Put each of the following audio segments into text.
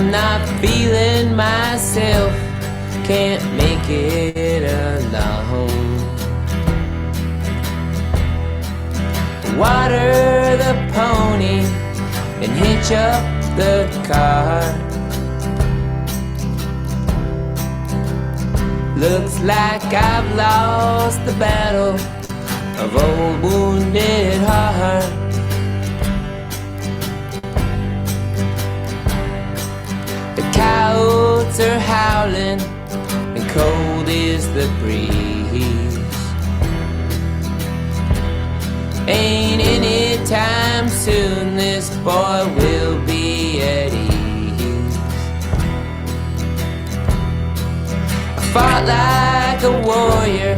I'm not feeling myself, can't make it alone. Water the pony and hitch up the car. Looks like I've lost the battle of old wounded heart. The coyotes are howling and cold is the breeze. Ain't any time soon this boy will be at ease. I fought like a warrior,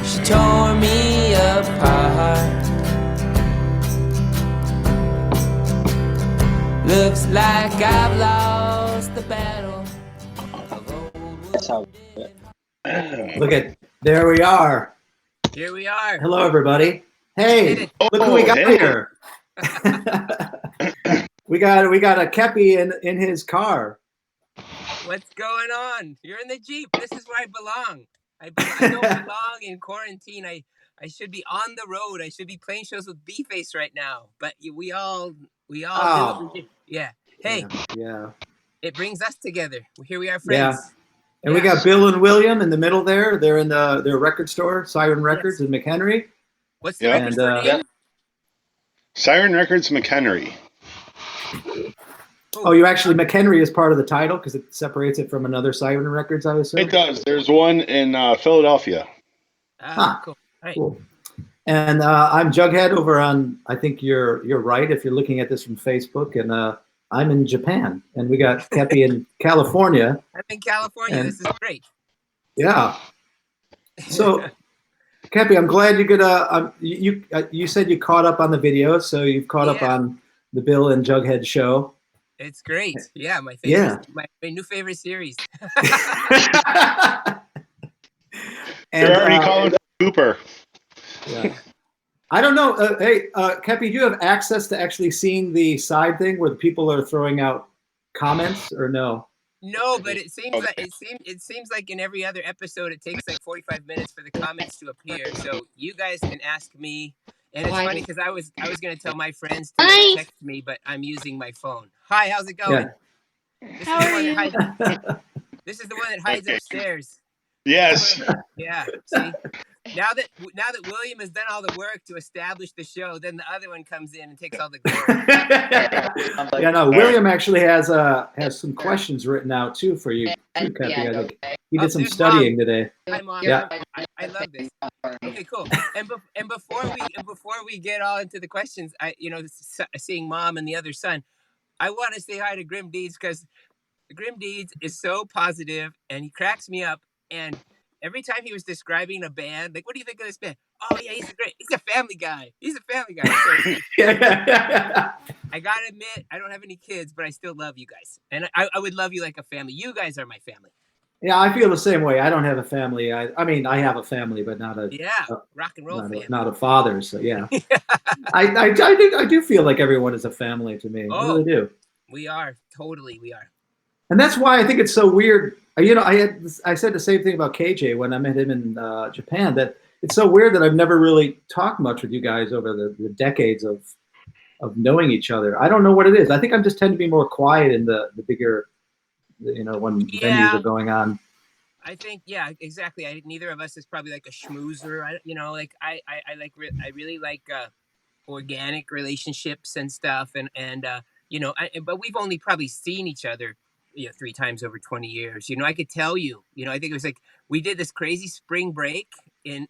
she tore me apart. Looks like I've lost the battle of old wounded. Look at, there we are. Here we are. Hello, everybody. Hey, look who we got here. we got a Kepi in his car. What's going on? You're in the Jeep. This is where I belong. I don't belong in quarantine. I should be on the road. I should be playing shows with B-Face right now. But we all do. Yeah. Hey. Yeah. It brings us together. Here we are, friends. Yeah. And we got Bill and William in the middle there. They're in their record store, Siren Records in McHenry. What's the record store name? Siren Records McHenry. Oh, you actually, McHenry is part of the title because it separates it from another Siren Records, I assume? It does. There's one in Philadelphia. Cool. Right. Cool. And I'm Jughead over on, I think you're right if you're looking at this from Facebook, and I'm in Japan, and we got Kepi in California. I'm in California. This is great. Yeah. So, Kepi, I'm glad you could. You said you caught up on the video, so you've caught up on the Bill and Jughead show. It's great. Yeah, my favorite. My new favorite series. They're already calling Cooper. Yeah. I don't know. Hey, Kepi, do you have access to actually seeing the side thing where the people are throwing out comments, or no? No, but it seems like in every other episode it takes like 45 minutes for the comments to appear. So you guys can ask me, and it's funny because I was going to tell my friends to text me, but I'm using my phone. Hi, how's it going? Yeah. This is the one that hides upstairs. Yes. Yeah. See, now that William has done all the work to establish the show, then the other one comes in and takes all the glory. Yeah, no. William actually has some questions written out too for you, Kepi. I think he did some studying today. Hi, Mom. Yeah. I love this. Okay, cool. And before we get all into the questions, seeing Mom and the other son, I want to say hi to Grim Deeds because Grim Deeds is so positive and he cracks me up. And every time he was describing a band, like, what do you think of this band? Oh, yeah, he's a family guy. He's a family guy. So, I got to admit, I don't have any kids, but I still love you guys. And I would love you like a family. You guys are my family. Yeah, I feel the same way. I don't have a family. I mean, I have a family, but not a rock and roll family. Not a father. So yeah, I do feel like everyone is a family to me. I really do. We are totally. We are. And that's why I think it's so weird. You know, I said the same thing about KJ when I met him in Japan. That it's so weird that I've never really talked much with you guys over the decades of knowing each other. I don't know what it is. I think I just tend to be more quiet in the bigger, when venues are going on. I think, yeah, exactly. Neither of us is probably like a schmoozer. I really like organic relationships and stuff, but we've only probably seen each other 3 times over 20 years. I could tell you, I think it was like we did this crazy spring break in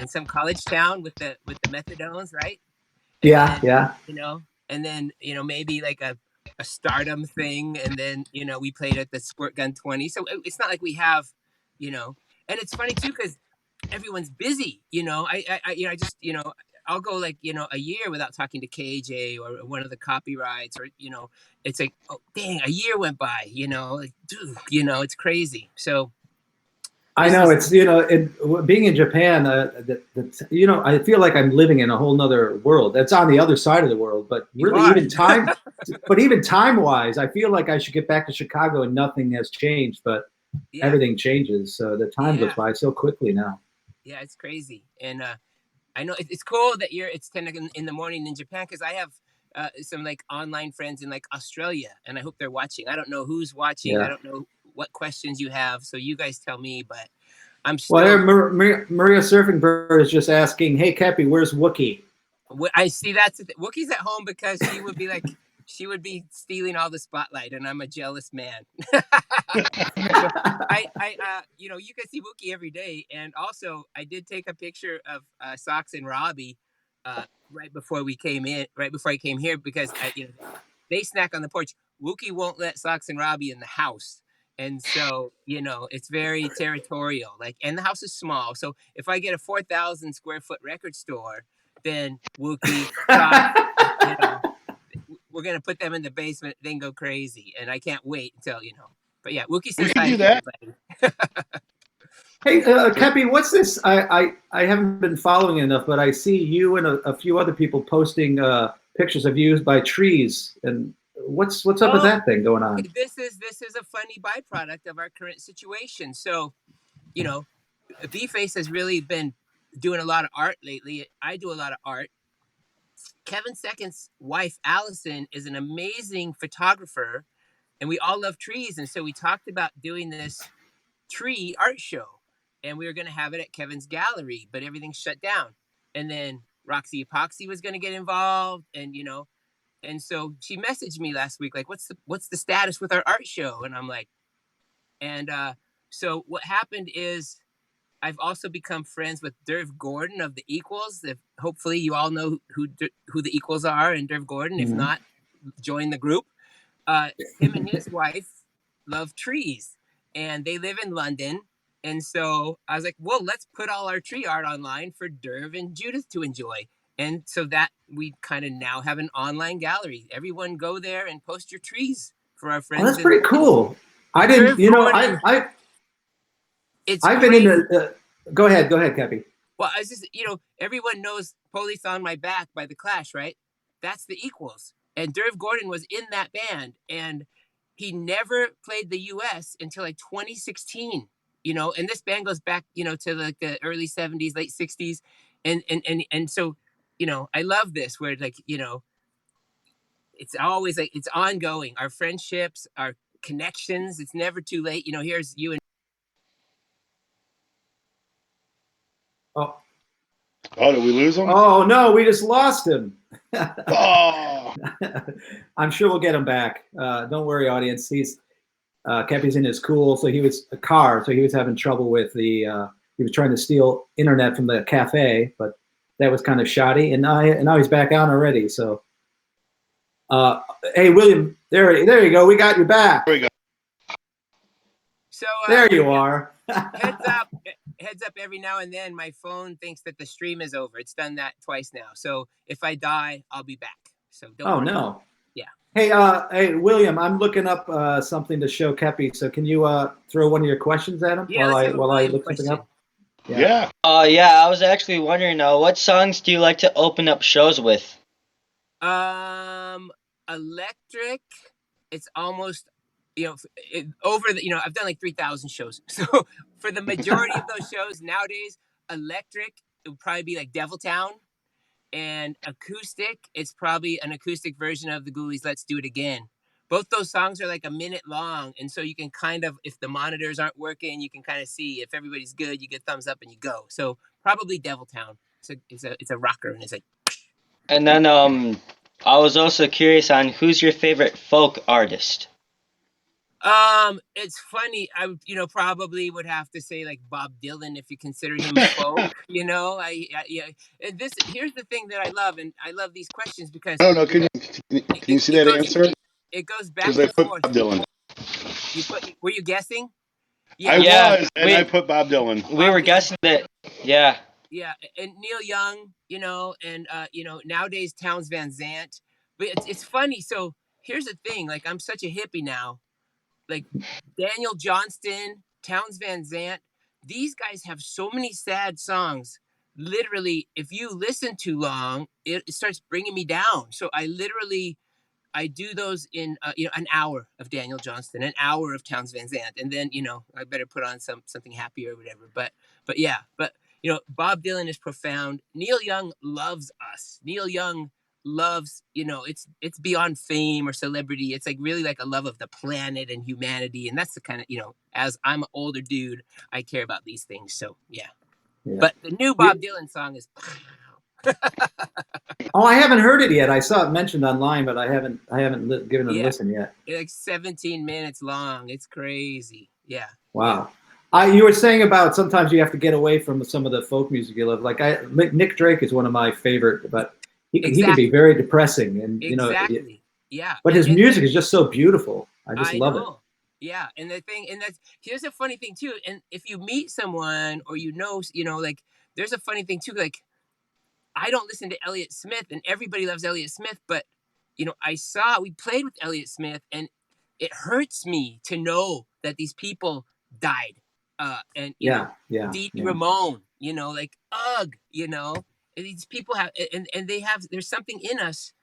some college town with the methadones, right? Yeah. And then maybe like a Stardom thing, and then we played at the Squirt Gun 20. So it's not like we have, and it's funny too because everyone's busy. I'll go like a year without talking to KJ or one of the copyrights, or it's like, oh dang, a year went by. Like, dude, it's crazy. So I know it's being in Japan. I feel like I'm living in a whole nother world. That's on the other side of the world. But really, even time wise, I feel like I should get back to Chicago and nothing has changed. But everything changes, so the time goes by so quickly now. Yeah, it's crazy, and I know it's cool that it's 10 in the morning in Japan, because I have some like online friends in like Australia, and I hope they're watching. I don't know who's watching. I don't know what questions you have, so you guys tell me. But I'm still. Well, Maria Surfing Bird is just asking, "Hey, Kepi, where's Wookie?" I see that's Wookie's at home because she would be like. She would be stealing all the spotlight, and I'm a jealous man. You can see Wookie every day, and also I did take a picture of Socks and Robbie right before I came here, because they snack on the porch. Wookie won't let Socks and Robbie in the house, and so it's very territorial. And the house is small, so if I get a 4,000 square foot record store, then Wookie, Socks, we're gonna put them in the basement, then go crazy, and I can't wait until But yeah, Wookie says hi to everybody. Hey, Kepi, what's this? I haven't been following enough, but I see you and a few other people posting pictures of you by trees. And what's up with that thing going on? This is a funny byproduct of our current situation. So, B-Face has really been doing a lot of art lately. I do a lot of art. Kevin Second's wife, Allison, is an amazing photographer, and we all love trees. And so we talked about doing this tree art show, and we were going to have it at Kevin's gallery, but everything shut down. And then Roxy Epoxy was going to get involved, and so she messaged me last week, like, what's the status with our art show? And I'm like, so what happened is I've also become friends with Derv Gordon of the Equals. Hopefully you all know who the Equals are and Derv Gordon. If not, join the group. Him and his wife love trees, and they live in London. And so I was like, well, let's put all our tree art online for Derv and Judith to enjoy. And so that we kind of now have an online gallery. Everyone go there and post your trees for our friends. Oh, that's pretty cool. I didn't, I've been in the. Go ahead, Kepi. Well, I was just, everyone knows Police on My Back by The Clash, right? That's the Equals. And Derv Gordon was in that band, and he never played the U.S. until like 2016, and this band goes back, to like the early 70s, late 60s. And so, I love this where it's always like, it's ongoing. Our friendships, our connections, it's never too late. Here's you and Oh, did we lose him? Oh no, we just lost him. Oh. I'm sure we'll get him back. Don't worry, audience. Kepi's in his cool, so he was having trouble with he was trying to steal internet from the cafe, but that was kind of shoddy, and now he's back on already. So, hey William, there you go. We got you back. There we go. So there you are. Heads up, every now and then my phone thinks that the stream is over. It's done that twice now. So if I die, I'll be back. So don't worry. No. Yeah. Hey, William, I'm looking up something to show Kepi. So can you throw one of your questions at him while I look something up? Yeah. Yeah, I was actually wondering, what songs do you like to open up shows with? Electric. It's almost I've done like 3,000 shows. So for the majority of those shows nowadays, electric, it would probably be like Devil Town. And acoustic, it's probably an acoustic version of the Ghoulies' Let's Do It Again. Both those songs are like a minute long. And so you can kind of, if the monitors aren't working, you can kind of see if everybody's good, you get thumbs up and you go. So probably Devil Town. It's a rocker, and it's like. And then I was also curious on who's your favorite folk artist? It's funny. I probably would have to say like Bob Dylan, if you consider him folk. Here's the thing that I love, and I love these questions because. No. Can you see that answer? It goes back and forth. Bob Dylan. Were you guessing? Yeah, I put Bob Dylan. We were guessing that. Yeah. Yeah, and Neil Young, and nowadays Townes Van Zandt. But it's funny. So here's the thing. Like, I'm such a hippie now. Like Daniel Johnston, Townes Van Zandt, these guys have so many sad songs. Literally, if you listen too long, it starts bringing me down. So I do those in an hour of Daniel Johnston, an hour of Townes Van Zandt, and then I better put on something happier or whatever. But Bob Dylan is profound. Neil Young loves us. Neil Young loves it's beyond fame or celebrity. It's like really like a love of the planet and humanity, and that's the kind of as I'm an older dude, I care about these things. So yeah. But the new Bob Dylan song is. Oh, I haven't heard it yet. I saw it mentioned online, but I haven't given it a listen yet. It's like 17 minutes long. It's crazy. Yeah. Wow. You were saying about sometimes you have to get away from some of the folk music you love. Like Nick Drake is one of my favorite, but he can be very depressing, and yeah. But his music is just so beautiful. I just love it. Yeah, and here's a funny thing too. And if you meet someone or like there's a funny thing too. Like I don't listen to Elliott Smith, and everybody loves Elliott Smith, but we played with Elliott Smith, and it hurts me to know that these people died. And Dee Ramone, like ugh, these people have, and they have. There's something in us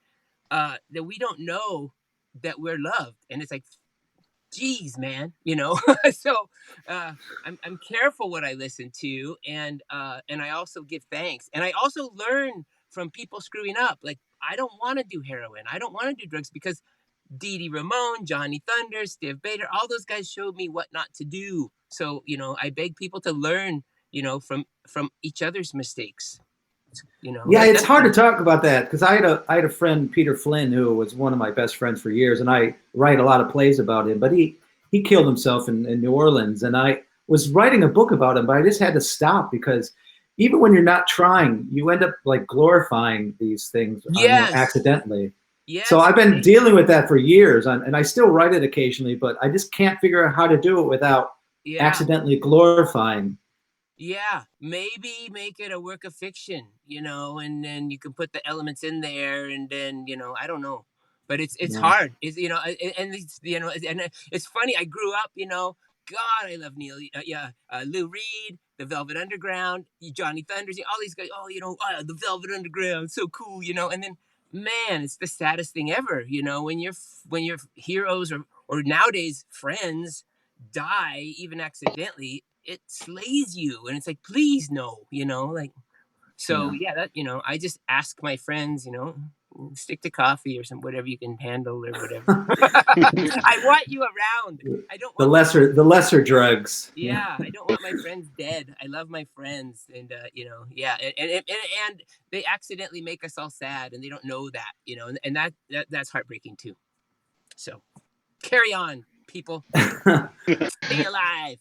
that we don't know that we're loved, and it's like, geez, man, So I'm careful what I listen to, and I also give thanks, and I also learn from people screwing up. Like I don't want to do heroin, I don't want to do drugs, because Dee Ramone, Johnny Thunder, Steve Bader, all those guys showed me what not to do. So I beg people to learn, from each other's mistakes. Yeah, it's hard to talk about that, because I had a friend, Peter Flynn, who was one of my best friends for years, and I write a lot of plays about him. But he killed himself in New Orleans, and I was writing a book about him, but I just had to stop, because even when you're not trying, you end up like glorifying these things accidentally. Yes. So I've been dealing with that for years, and I still write it occasionally, but I just can't figure out how to do it without accidentally glorifying. Yeah, maybe make it a work of fiction, and then you can put the elements in there, and then I don't know, but it's hard. It's and it's funny. I grew up, God, I love Lou Reed, the Velvet Underground, Johnny Thunders, all these guys. Oh, the Velvet Underground, so cool, and then man, it's the saddest thing ever, when your heroes or nowadays friends die even accidentally. It slays you, and it's like, please no, like. So that I just ask my friends, stick to coffee or whatever you can handle or whatever. I want you around. I don't want the lesser drugs. Yeah, I don't want my friends dead. I love my friends, and and they accidentally make us all sad, and they don't know that, and that's heartbreaking too. So carry on, people. Stay alive.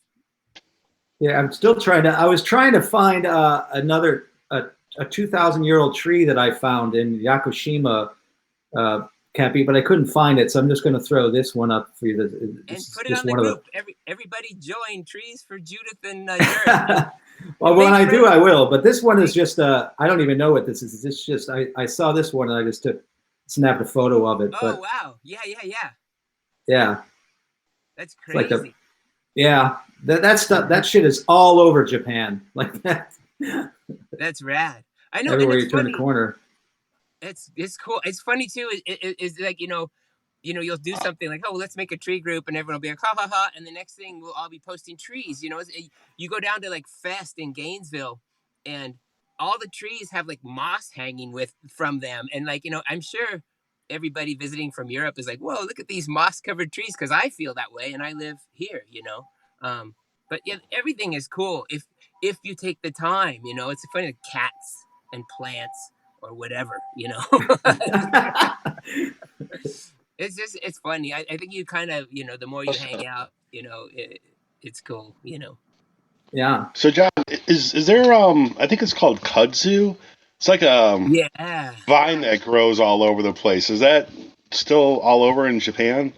Yeah, I'm still trying to. I was trying to find another 2,000-year-old tree that I found in Yakushima, Kepi, but I couldn't find it. So I'm just going to throw this one up for you. And put it on the group. Everybody join Trees for Judith and Jared. Well, when I do, I will. But this one is just I don't even know what this is. It's just I saw this one and I just snapped a photo of it. Oh, wow! Yeah. Yeah. That's crazy. Yeah, that stuff, that shit is all over Japan, like that. That's rad. I know. Everywhere you turn the corner. It's cool. It's funny too. It's like you'll do something like, oh, let's make a tree group, and everyone will be like, ha ha ha, and the next thing we'll all be posting trees. You go down to like Fest in Gainesville, and all the trees have like moss hanging from them, and like I'm sure everybody visiting from Europe is like, whoa, look at these moss-covered trees, because I feel that way, and I live here, But yeah, everything is cool if you take the time, It's funny, like cats and plants or whatever, It's funny. I think you kind of, the more you hang out, it's cool, Yeah. So John, is there I think it's called kudzu. It's like a vine that grows all over the place. Is that still all over in Japan?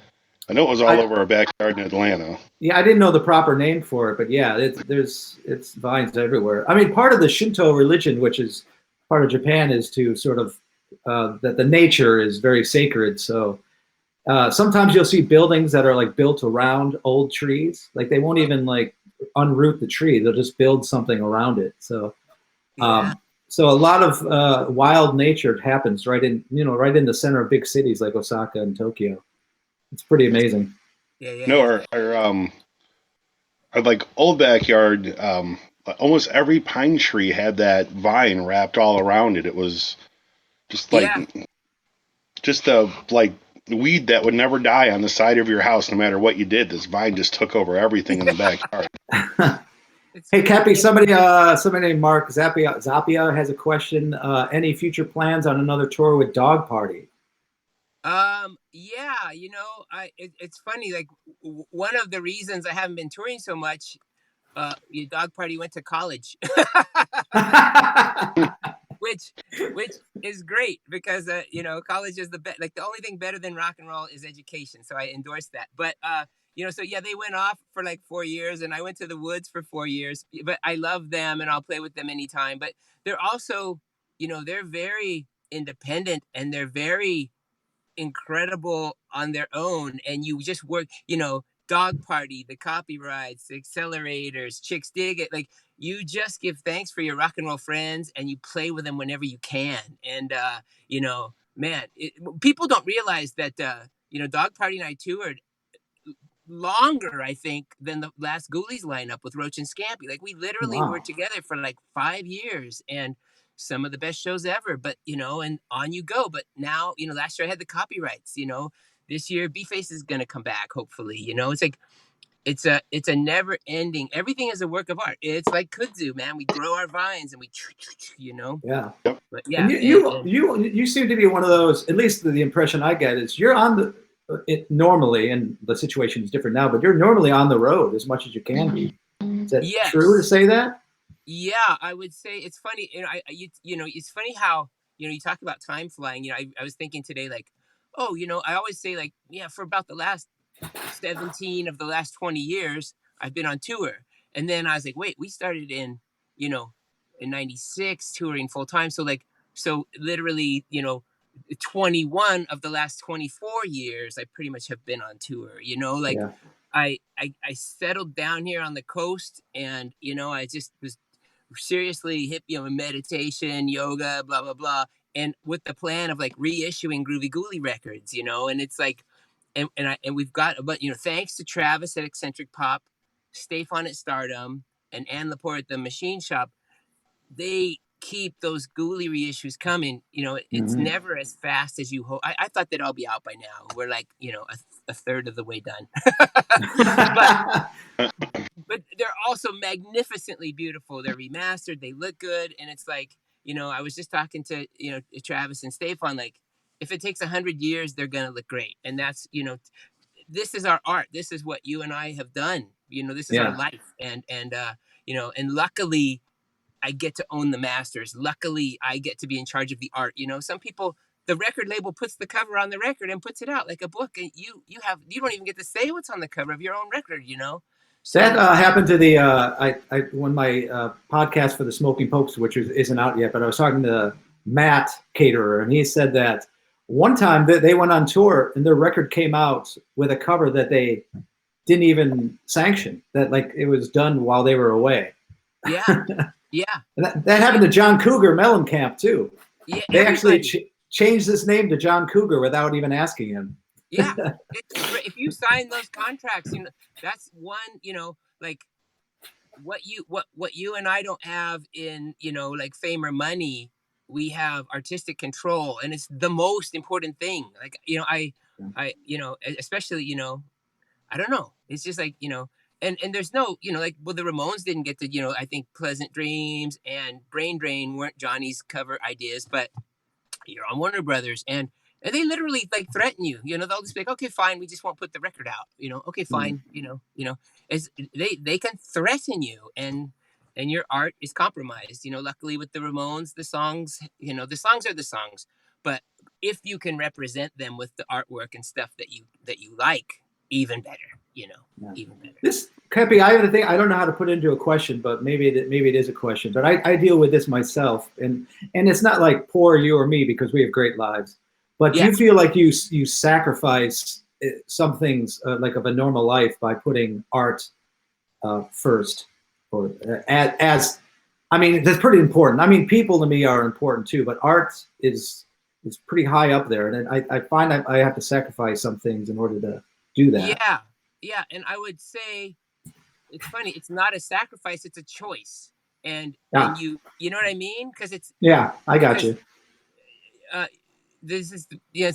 I know it was all over our backyard in Atlanta. Yeah, I didn't know the proper name for it, but yeah, it's vines everywhere. I mean, part of the Shinto religion, which is part of Japan, is to sort of that the nature is very sacred. So sometimes you'll see buildings that are like built around old trees. Like they won't even like unroot the tree. They'll just build something around it. So, Yeah. so a lot of wild nature happens right in the center of big cities like Osaka and Tokyo. It's pretty amazing. Yeah. No, our like old backyard, almost every pine tree had that vine wrapped all around it. It was just like just a like weed that would never die on the side of your house, no matter what you did. This vine just took over everything in the backyard. Hey, Kepi, somebody named Mark Zapia has a question. Any future plans on another tour with Dog Party? Yeah, it's funny. Like one of the reasons I haven't been touring so much, your Dog Party went to college, which is great because college is the best. Like the only thing better than rock and roll is education. So I endorse that. But so yeah, they went off for like 4 years, and I went to the woods for 4 years. But I love them, and I'll play with them anytime. But they're also, they're very independent, and they're very incredible on their own, and you just work, Dog Party, the copyrights, the accelerators, Chixdiggit, like you just give thanks for your rock and roll friends, and you play with them whenever you can. And man, people don't realize that Dog Party and I toured longer, I think, than the last Ghoulies lineup with Roach and Scampy. Like we literally were together for like 5 years, and some of the best shows ever. But and on you go. But now, last year I had the copyrights. This year B-Face is gonna come back, hopefully. It's like it's a never ending. Everything is a work of art. It's like kudzu, man. We grow our vines and we, Yeah. But yeah, and you seem to be one of those. At least the impression I get is you're on the. Normally, and the situation is different now, but you're normally on the road as much as you can be. Is that true to say that? Yeah, I would say it's funny. It's funny how you talk about time flying. I was thinking today, like, oh, I always say like, yeah, for about the last 17 of the last 20 years, I've been on tour, and then I was like, wait, we started in '96 touring full time, so literally 21 of the last 24 years I pretty much have been on tour. I settled down here on the coast, and I just was seriously hip meditation, yoga, blah blah blah, and with the plan of like reissuing Groovy Ghoulie records, and it's like and we've got but thanks to Travis at Eccentric Pop, Stefan at Stardom, and Ann Lepore at the Machine Shop, they keep those Ghoulie reissues coming. It's never as fast as you hope. I thought they'd all be out by now. We're like, a third of the way done. but they're also magnificently beautiful. They're remastered. They look good. And it's like, I was just talking to, Travis and Stefan, like, if it takes 100 years, they're going to look great. And that's, this is our art. This is what you and I have done. This is our life. And luckily, I get to own the masters. Luckily, I get to be in charge of the art. Some people, the record label puts the cover on the record and puts it out like a book, and you don't even get to say what's on the cover of your own record. So that happened to the when my podcast for the Smoking Popes, which isn't out yet, but I was talking to Matt Caterer, and he said that one time they went on tour and their record came out with a cover that they didn't even sanction. That like it was done while they were away. Yeah. Yeah, and that happened to John Cougar Mellencamp too. Yeah, they actually changed his name to John Cougar without even asking him. Yeah, if you sign those contracts, that's one. Like what you and I don't have in like fame or money, we have artistic control, and it's the most important thing. Like I especially I don't know. It's just like And there's no, like, well, the Ramones didn't get to, I think Pleasant Dreams and Brain Drain weren't Johnny's cover ideas, but you're on Warner Brothers, and they literally like threaten you. They'll just be like, okay, fine, we just won't put the record out. Okay, fine. As they can threaten you, and your art is compromised. Luckily with the Ramones, the songs are the songs, but if you can represent them with the artwork and stuff that you like, even better. Even better. This Kepi, I have a thing. I don't know how to put it into a question, but maybe it is a question. But I deal with this myself, and it's not like poor you or me because we have great lives. But do you feel like you sacrifice some things like of a normal life by putting art first, or as I mean, that's pretty important. I mean, people to me are important too, but art is pretty high up there, and I find that I have to sacrifice some things in order to do that. Yeah, and I would say it's funny. It's not a sacrifice; it's a choice, and you know what I mean? Because it's I got you. This is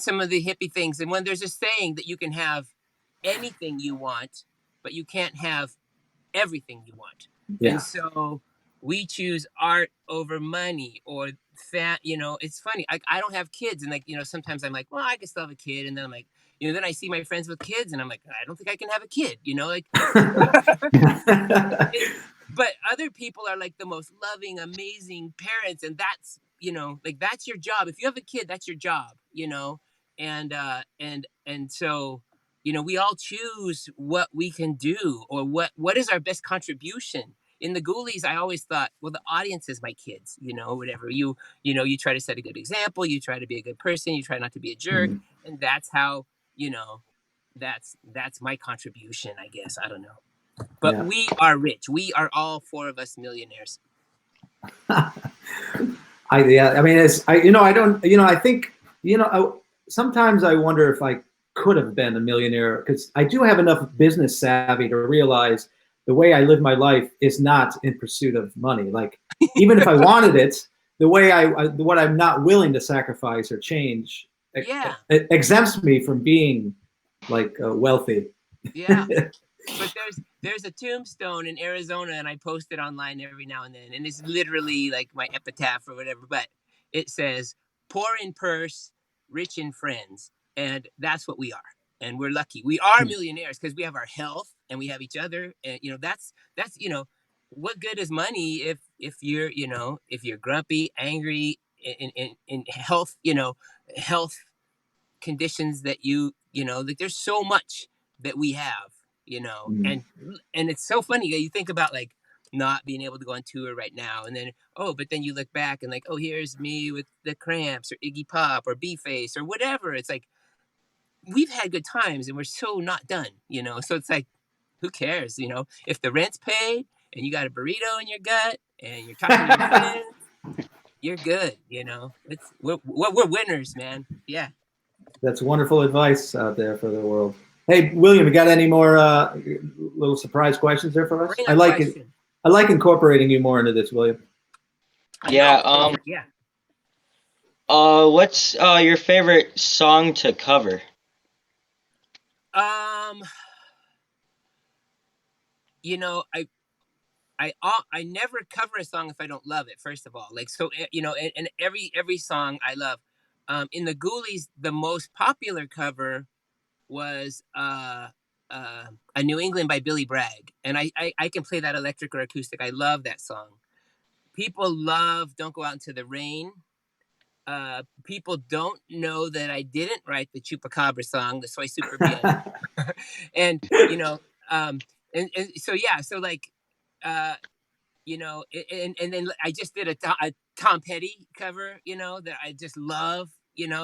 some of the hippie things, and when there's a saying that you can have anything you want, but you can't have everything you want. Yeah. And so we choose art over money or it's funny. I don't have kids, and sometimes I'm like, well, I can still have a kid, and then I'm like, then I see my friends with kids, and I'm like, I don't think I can have a kid, but other people are like the most loving, amazing parents, and that's that's your job. If you have a kid, that's your job, and so we all choose what we can do, or what is our best contribution. In the Ghoulies, I always thought, well, the audience is my kids, whatever. You try to set a good example, you try to be a good person, you try not to be a jerk, and that's how, that's my contribution, I guess. I don't know. But we are rich. We are all four of us millionaires. I mean, I think, sometimes I wonder if I could have been a millionaire, because I do have enough business savvy to realize the way I live my life is not in pursuit of money. Like, even if I wanted it, the way what I'm not willing to sacrifice or change it exempts me from being like wealthy. Yeah. But there's a tombstone in Arizona, and I post it online every now and then, and it's literally like my epitaph or whatever, but it says, poor in purse, rich in friends. And that's what we are. And we're lucky. We are millionaires because we have our health and we have each other. And that's what good is money if you're if you're grumpy, angry, in health, health conditions that like there's so much that we have, and it's so funny that you think about like not being able to go on tour right now, and then but then you look back and like, oh, here's me with the Cramps or Iggy Pop or B-Face or whatever. It's like we've had good times and we're so not done, so it's like, who cares, if the rent's paid and you got a burrito in your gut and you're talking to your friends, you're good. We're winners, man. Yeah. That's wonderful advice out there for the world. Hey, William, you got any more little surprise questions there for us? I like incorporating you more into this, William. Yeah. Yeah. What's your favorite song to cover? I never cover a song if I don't love it, first of all. Like, so, and every song I love. In the Ghoulies, the most popular cover was A New England by Billy Bragg. And I can play that electric or acoustic. I love that song. People love Don't Go Out Into the Rain. People don't know that I didn't write the Chupacabra song, the Soy Super Bien. And, and so, yeah, so like, and then I just did a Tom Petty cover, that I just love,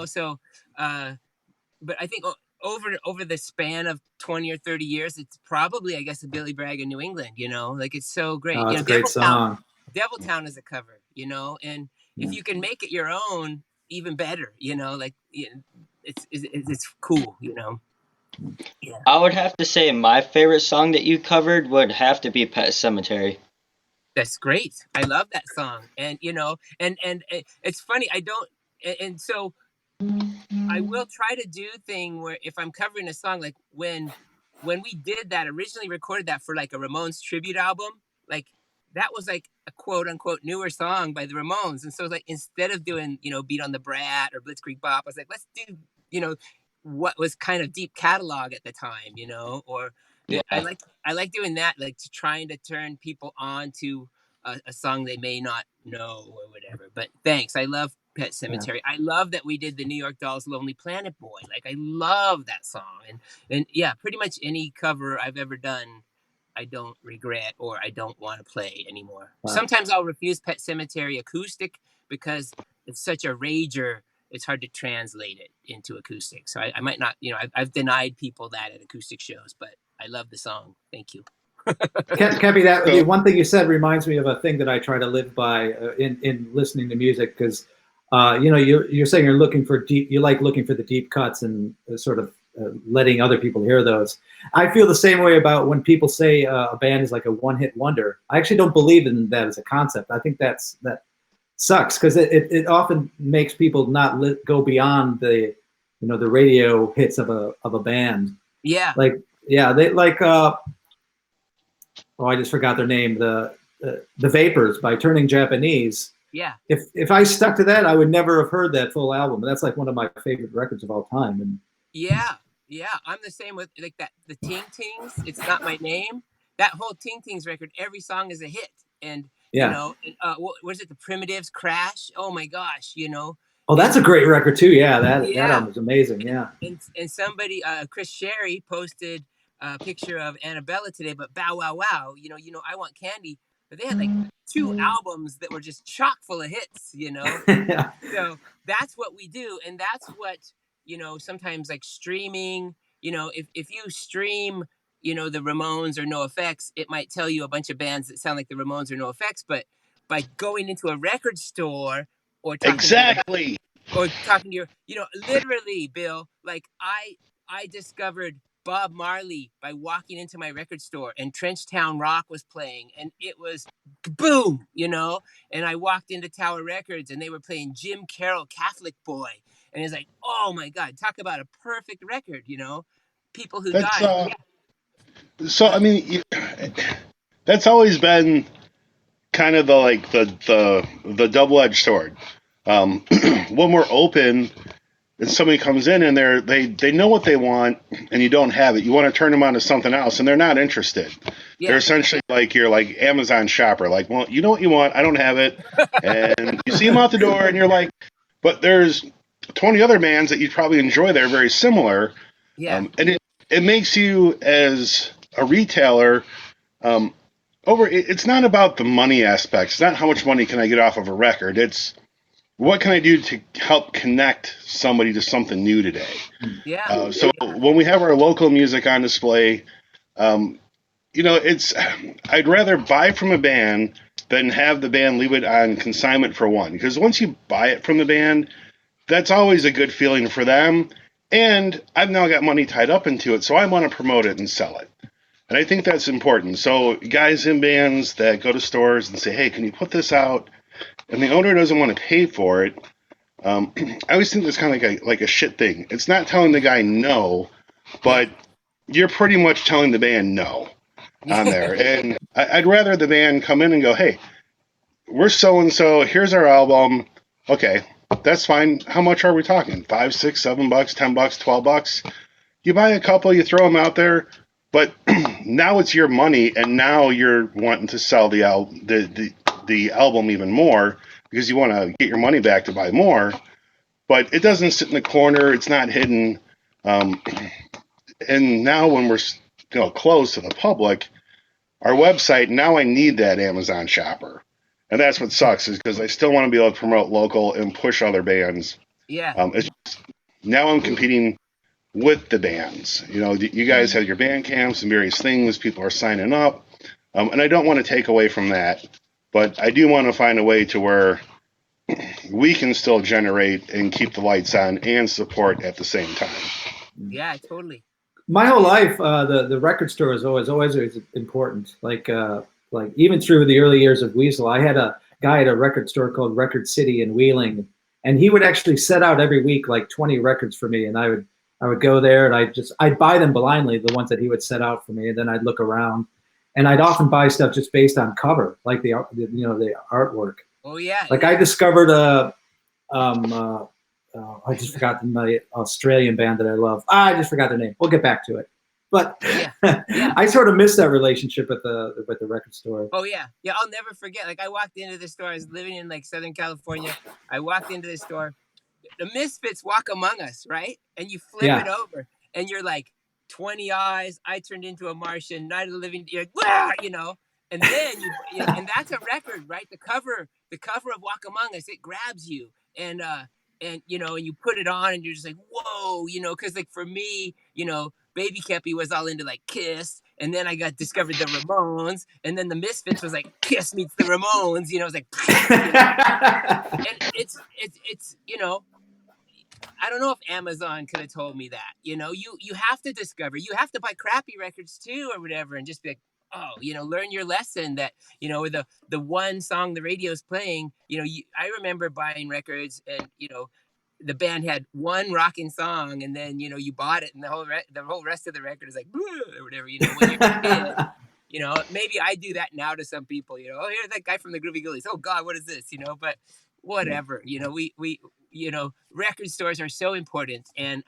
so, but I think over the span of 20 or 30 years, it's probably, I guess, a Billy Bragg in New England, like it's so great. Oh, it's a great song. Deviltown is a cover, and if you can make it your own, even better, like it's cool, Yeah. I would have to say my favorite song that you covered would have to be Pet Sematary. That's great. I love that song. And, and it's funny. And so I will try to do a thing where if I'm covering a song, like when we did that, originally recorded that for like a Ramones tribute album, like that was like a quote unquote newer song by the Ramones. And so like, instead of doing, Beat on the Brat or Blitzkrieg Bop, I was like, let's do, what was kind of deep catalog at the time, or yeah. I like doing that, like trying to turn people on to a song they may not know or whatever. But thanks. I love Pet Sematary. Yeah. I love that we did the New York Dolls Lonely Planet Boy. Like, I love that song. And yeah, pretty much any cover I've ever done, I don't regret or I don't want to play anymore. Wow. Sometimes I'll refuse Pet Sematary acoustic because it's such a rager. It's hard to translate it into acoustic. So I might not, I've denied people that at acoustic shows, but I love the song. Thank you. Kepi, the one thing you said reminds me of a thing that I try to live by in listening to music, because you're saying you're looking for deep, you like looking for the deep cuts and sort of letting other people hear those. I feel the same way about when people say a band is like a one-hit wonder. I actually don't believe in that as a concept. I think that sucks, because it often makes people not go beyond the the radio hits of a band. Yeah. They like I just forgot their name. The Vapors by Turning Japanese. Yeah. If I stuck to that, I would never have heard that full album. That's like one of my favorite records of all time. And yeah, I'm the same with like that. The Ting Tings, It's Not My Name. That whole Ting Tings record, every song is a hit. And what was it? The Primitives, Crash. Oh my gosh, Oh, that's a great record too. Yeah, that album is amazing. Yeah. And somebody, Chris Sherry, posted a picture of Annabella today, but Bow Wow Wow, I Want Candy, but they had like 2 albums that were just chock full of hits, Yeah. So that's what we do, and that's what sometimes like streaming, if you stream the Ramones or NoFX, it might tell you a bunch of bands that sound like the Ramones or NoFX, but by going into a record store or talking exactly or talking to your literally, Bill, like I discovered Bob Marley by walking into my record store, and Trenchtown Rock was playing, and it was boom, and I walked into Tower Records and they were playing Jim Carroll, Catholic Boy, and it's like, oh my God, talk about a perfect record, People Who that's Died. so I mean that's always been kind of the double-edged sword. When we're open and somebody comes in and they know what they want and you don't have it, you want to turn them on to something else and they're not interested. Yeah. They're essentially like you're like Amazon shopper, like, well, you know what you want, I don't have it, and you see them out the door and you're like, but there's 20 other bands that you'd probably enjoy that are very similar. Yeah. And it makes you as a retailer it's not about the money aspect. It's not how much money can I get off of a record. It's what can I do to help connect somebody to something new today? Yeah. So when we have our local music on display, I'd rather buy from a band than have the band leave it on consignment for one. Because once you buy it from the band, that's always a good feeling for them. And I've now got money tied up into it, so I want to promote it and sell it. And I think that's important. So guys in bands that go to stores and say, hey, can you put this out? And the owner doesn't want to pay for it. I always think that's kind of like a shit thing. It's not telling the guy no, but you're pretty much telling the band no on there. And I'd rather the band come in and go, hey, we're so-and-so, here's our album. Okay, that's fine. How much are we talking? $5, $6, $7, $10, $12? You buy a couple, you throw them out there, but now it's your money, and now you're wanting to sell the album even more because you want to get your money back to buy more. But it doesn't sit in the corner. It's not hidden. And now when we're closed to the public, our website, now I need that Amazon shopper. And that's what sucks, is because I still want to be able to promote local and push other bands. Yeah. Now I'm competing with the bands. You guys have your band camps and various things. People are signing up. And I don't want to take away from that. But I do want to find a way to where we can still generate and keep the lights on and support at the same time. Yeah, totally. My whole life, the record store is always important. Like even through the early years of Weasel, I had a guy at a record store called Record City in Wheeling, and he would actually set out every week like 20 records for me, and I would go there and I'd buy them blindly, the ones that he would set out for me, and then I'd look around, and I'd often buy stuff just based on cover, like the artwork. Oh yeah. Like I discovered I just forgot my Australian band that I love. I just forgot their name. We'll get back to it. But I sort of miss that relationship with the record store. Oh yeah. I'll never forget. Like I walked into the store. I was living in like Southern California. I walked into the store. The Misfits Walk Among Us, right? And you flip it over, and you're like 20 Eyes. I Turned Into a Martian. Night of the Living. You're like, And then and that's a record, right? The cover of Walk Among Us, it grabs you, and you put it on, and you're just like, whoa, because like for me, Baby Kepi was all into like Kiss And then I discovered the Ramones, and then the Misfits was like Kiss meets the Ramones. You know, it was like, and it's you know, I don't know if Amazon could have told me that. You know, you have to discover. You have to buy crappy records too, or whatever, and just be like, oh, you know, learn your lesson. That, you know, the one song the radio's playing. You know, I remember buying records, and you know, the band had one rocking song, and then you know you bought it, and the whole rest of the record is like or whatever. You know, when you're a kid. You know, maybe I do that now to some people. You know, oh, here's that guy from the Groovy Ghoulies. Oh God, what is this? You know, but whatever. You know, we you know, record stores are so important, and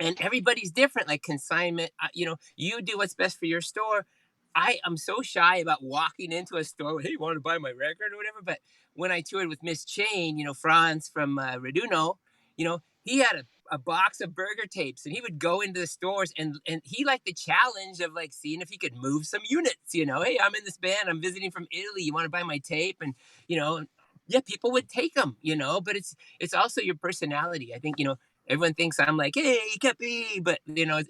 everybody's different. Like consignment, you know, you do what's best for your store. I am so shy about walking into a store. Hey, you want to buy my record or whatever? But when I toured with Miss Chain, you know, Franz from Reduno, you know, he had a box of burger tapes, and he would go into the stores, and he liked the challenge of like seeing if he could move some units. You know, hey, I'm in this band, I'm visiting from Italy. You want to buy my tape? And you know, yeah, people would take them. You know, but it's also your personality. I think, you know, everyone thinks I'm like, hey, Kepi, but you know,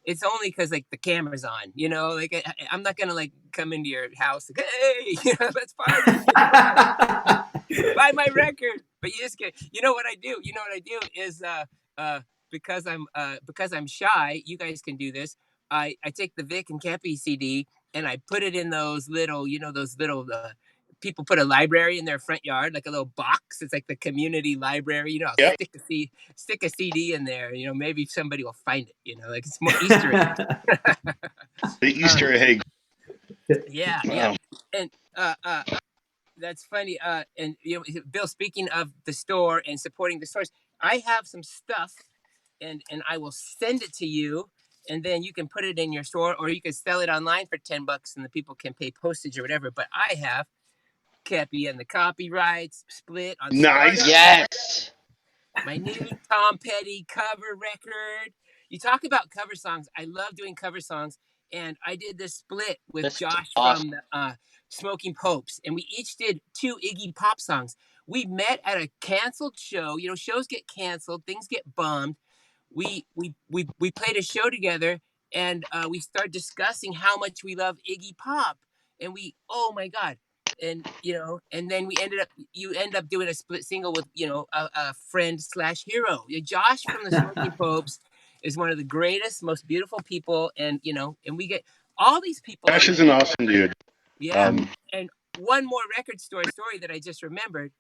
it's only because like the camera's on, you know, like I'm not gonna like come into your house like, hey, you know, let's party, buy my record. But you just get, you know what I do? You know what I do is because I'm shy. You guys can do this. I take the Vic and Kepi CD and I put it in those little, you know, those little people put a library in their front yard, like a little box. It's like the community library. You know, I'll Yep. stick a CD in there. You know, maybe somebody will find it. You know, like it's more Easter egg. The Easter egg. Yeah, Wow. yeah, and that's funny. And you know, Bill, speaking of the store and supporting the stores, I have some stuff, and I will send it to you. And then you can put it in your store, or you can sell it online for $10, and the people can pay postage or whatever. But I have Kepi and the Copyrights split on Nice. Stardust. Yes. My new Tom Petty cover record. You talk about cover songs. I love doing cover songs. And I did this split with That's Josh awesome. from the Smoking Popes. And we each did 2 Iggy Pop songs. We met at a canceled show. You know, shows get canceled, things get bummed. We played a show together, and we started discussing how much we love Iggy Pop. And oh my God. And you know, and then you end up doing a split single with, you know, a friend / hero. Josh from the Smoking Popes is one of the greatest, most beautiful people, and you know, and we get all these people Ash on is an awesome dude. yeah. And one more record store story that I just remembered.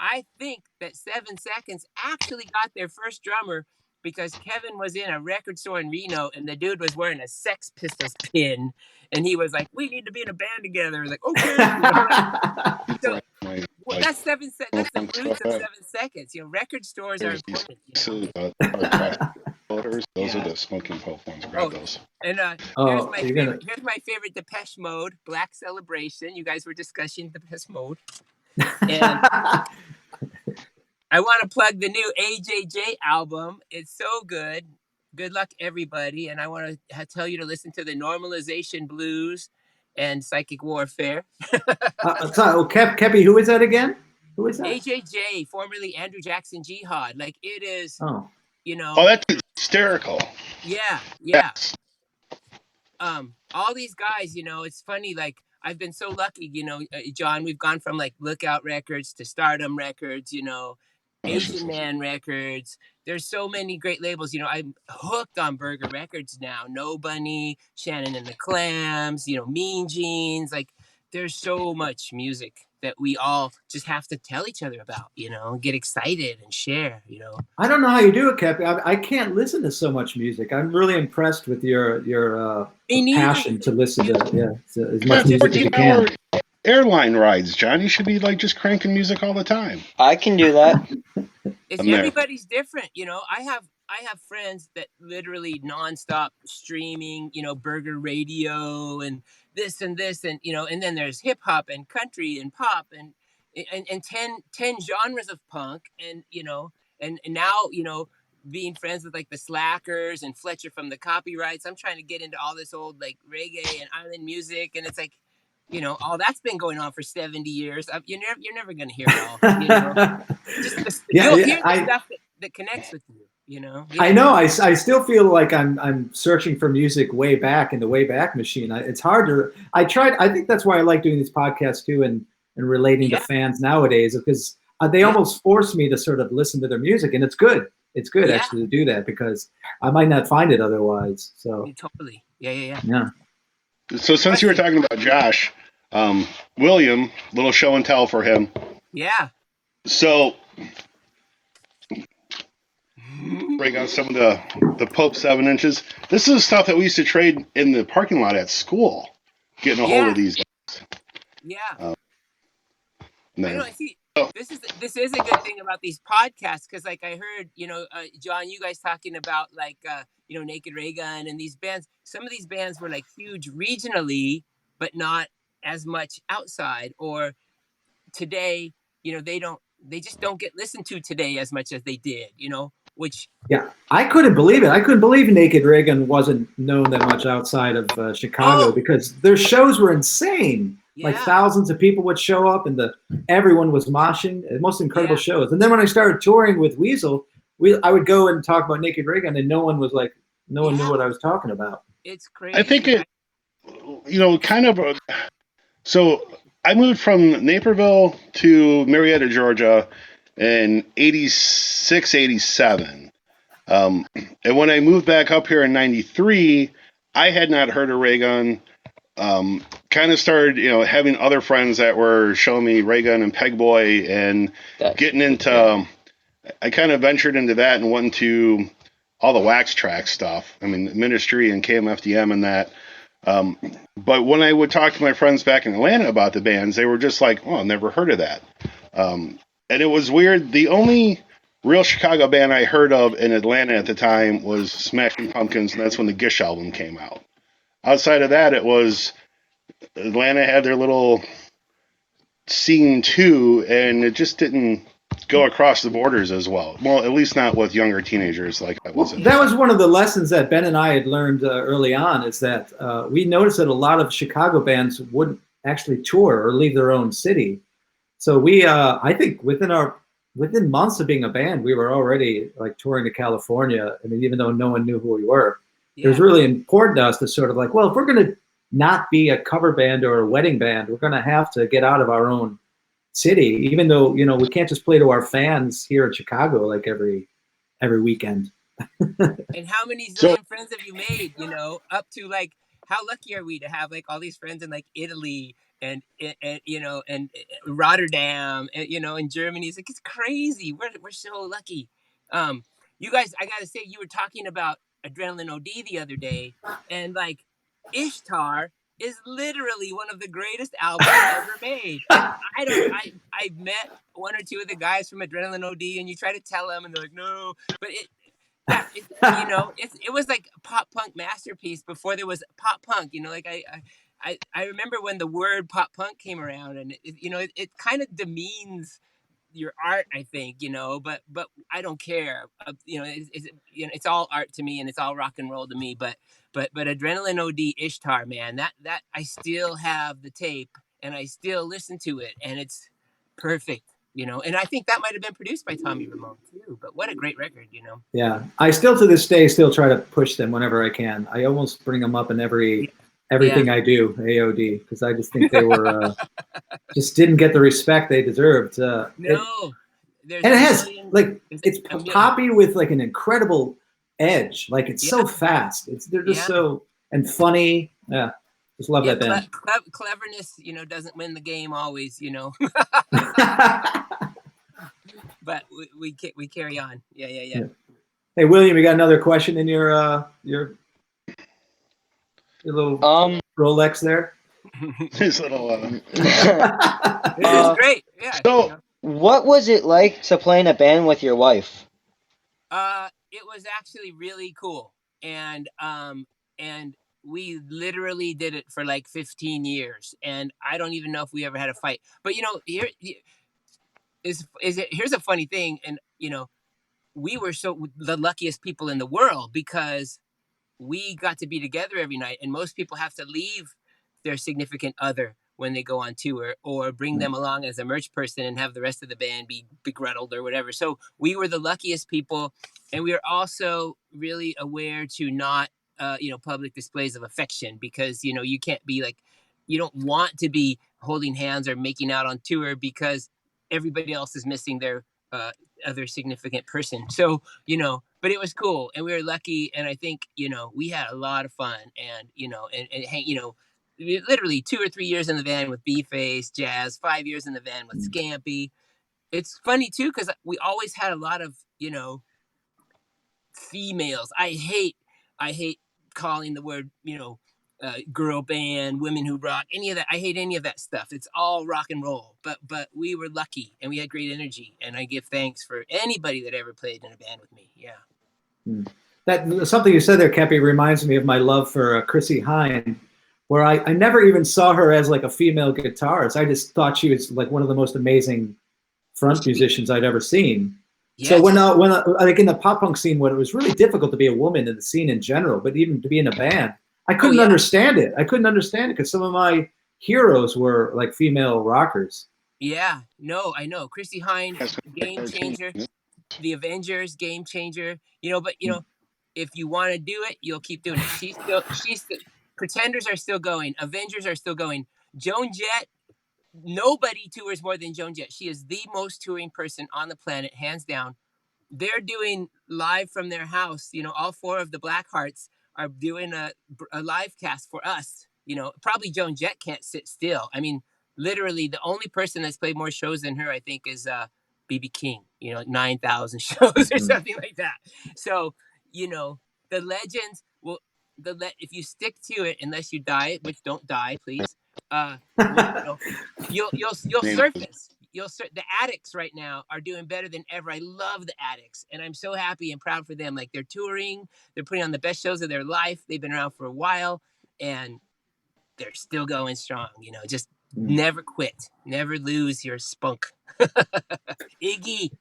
I think that 7 Seconds actually got their first drummer because Kevin was in a record store in Reno, and the dude was wearing a Sex Pistols pin, and he was like, "We need to be in a band together." I was like, "Okay." You know, like, so well, that's That's the roots of 7 Seconds. You know, record stores are important. You know? Those are the Smoking Pope ones. Grab those. And here's my favorite Depeche Mode, Black Celebration. You guys were discussing Depeche Mode, and I want to plug the new AJJ album. It's so good. Good luck, everybody. And I want to tell you to listen to the Normalization Blues and Psychic Warfare. Kepi, who is that again? Who is that? AJJ, formerly Andrew Jackson Jihad. Like it is, you know. Oh, that's hysterical. Yeah. Yes. All these guys, you know, it's funny. Like I've been so lucky, you know, John. We've gone from like Lookout Records to Stardom Records, you know, Asian Man Records. There's so many great labels. You know, I'm hooked on Burger Records now. No Bunny, Shannon and the Clams, you know, Mean Jeans. Like there's so much music that we all just have to tell each other about, you know, get excited and share, you know. I don't know how you do it, Kepi. I can't listen to so much music. I'm really impressed with your passion to listen to as much music as you can. Airline rides, John. You should be like just cranking music all the time. I can do that. Everybody's different, you know. I have friends that literally nonstop streaming, you know, Burger Radio and this, and you know, and then there's hip hop and country and pop and 10 genres of punk, and you know, and now, you know, being friends with like the Slackers and Fletcher from the Copyrights. I'm trying to get into all this old like reggae and island music, and it's like, you know, all that's been going on for 70 years. You're never going to hear it all. You know, you'll hear the stuff that connects with you. you know. I know. I still feel like I'm searching for music way back in the way back machine. It's hard to. I tried. I think that's why I like doing these podcasts too, and relating to fans nowadays, because they almost force me to sort of listen to their music, and it's good. It's good actually to do that because I might not find it otherwise. So totally, yeah. So since you were talking about Josh, William, little show and tell for him. Yeah. So break out some of the Pope 7 inches. This is stuff that we used to trade in the parking lot at school. Getting a hold of these guys. Yeah. I know. I see. This is a good thing about these podcasts because, like, I heard, John, you guys talking about like, Naked Ray Gun and these bands. Some of these bands were like huge regionally, but not as much outside. Or today, they just don't get listened to today as much as they did. Which I couldn't believe it. I couldn't believe Naked Ray Gun wasn't known that much outside of Chicago because their shows were insane. Like thousands of people would show up, and everyone was moshing. The most incredible shows. And then when I started touring with Weasel, I would go and talk about Naked Ray Gun, and no one knew what I was talking about. It's crazy. I think kind of. So I moved from Naperville to Marietta, Georgia, in 86, 87. And when I moved back up here in 93, I had not heard of Ray Gun. Kind of started, having other friends that were showing me Ray Gun and Peg Boy and getting into, I kind of ventured into that and went into all the Wax Trax stuff. I mean, Ministry and KMFDM and that. But when I would talk to my friends back in Atlanta about the bands, they were just like, oh, I've never heard of that. And it was weird. The only real Chicago band I heard of in Atlanta at the time was Smashing Pumpkins, and that's when the Gish album came out. Outside of that, it was Atlanta had their little scene too, and it just didn't go across the borders as well. Well, at least not with younger teenagers like that was. That was one of the lessons that Ben and I had learned early on, is that we noticed that a lot of Chicago bands wouldn't actually tour or leave their own city. So we, I think within months of being a band, we were already like touring to California. I mean, even though no one knew who we were, it was really important to us to sort of like, well, if we're going to not be a cover band or a wedding band, we're going to have to get out of our own city, even though, we can't just play to our fans here in Chicago like every weekend. And how many zillion friends have you made, up to like, how lucky are we to have like all these friends in like Italy and Rotterdam and, in Germany? It's like, it's crazy. We're so lucky. You guys, I got to say, you were talking about Adrenaline OD the other day, and like Ishtar is literally one of the greatest albums ever made. And I've met one or two of the guys from Adrenaline OD, and you try to tell them, and they're like, no, but it was like a pop punk masterpiece before there was pop punk. Like I remember when the word pop punk came around, and it kind of demeans your art, I think, but I don't care. It's all art to me, and it's all rock and roll to me. But Adrenaline OD Ishtar, man, that I still have the tape, and I still listen to it, and it's perfect. And I think that might have been produced by Tommy Ramone too. But what a great record, Yeah, I still to this day try to push them whenever I can. I almost bring them up in everything I do, AOD, because I just think they were just didn't get the respect they deserved. No, and it has it's poppy with like an incredible edge. Like it's so fast. They're just so and funny. Yeah, just love that band. Cleverness, doesn't win the game always, but we carry on. Yeah. Hey, William, you got another question in your little Rolex there? His little. This is great. Yeah. So, what was it like to play in a band with your wife? It was actually really cool, and we literally did it for like 15 years, and I don't even know if we ever had a fight. But here's a funny thing, and we were the luckiest people in the world because we got to be together every night, and most people have to leave their significant other when they go on tour, or bring them along as a merch person and have the rest of the band be begrudged or whatever. So we were the luckiest people, and we were also really aware to not, public displays of affection, because, you can't be like, you don't want to be holding hands or making out on tour because everybody else is missing their other significant person. So, but it was cool, and we were lucky. And I think, we had a lot of fun, and, literally 2 or 3 years in the van with B-Face, Jazz, 5 years in the van with Scampy. It's funny too, because we always had a lot of, females. I hate calling the word, girl band, women who rock, any of that. I hate any of that stuff. It's all rock and roll. But we were lucky, and we had great energy, and I give thanks for anybody that ever played in a band with me. Yeah. That something you said there, Kepi, reminds me of my love for Chrissie Hynde, where I never even saw her as like a female guitarist. I just thought she was like one of the most amazing front musicians I'd ever seen. Yes. So when like in the pop punk scene, when it was really difficult to be a woman in the scene in general, but even to be in a band, I couldn't understand it. I couldn't understand it because some of my heroes were like female rockers. Yeah, no, I know. Chrissie Hynde, game changer. The Avengers, game changer. But if you want to do it, you'll keep doing it. She's still Pretenders are still going. Avengers are still going. Joan Jett, nobody tours more than Joan Jett. She is the most touring person on the planet, hands down. They're doing live from their house. All 4 of the Blackhearts are doing a live cast for us. Probably Joan Jett can't sit still. I mean, literally, the only person that's played more shows than her, I think, is B.B. King. 9,000 shows or something like that. So, the legends will. If you stick to it, unless you die, which don't die, please. You'll surface. The Addicts right now are doing better than ever. I love the Addicts, and I'm so happy and proud for them. Like, they're touring, they're putting on the best shows of their life. They've been around for a while, and they're still going strong. Just never quit, never lose your spunk. Iggy.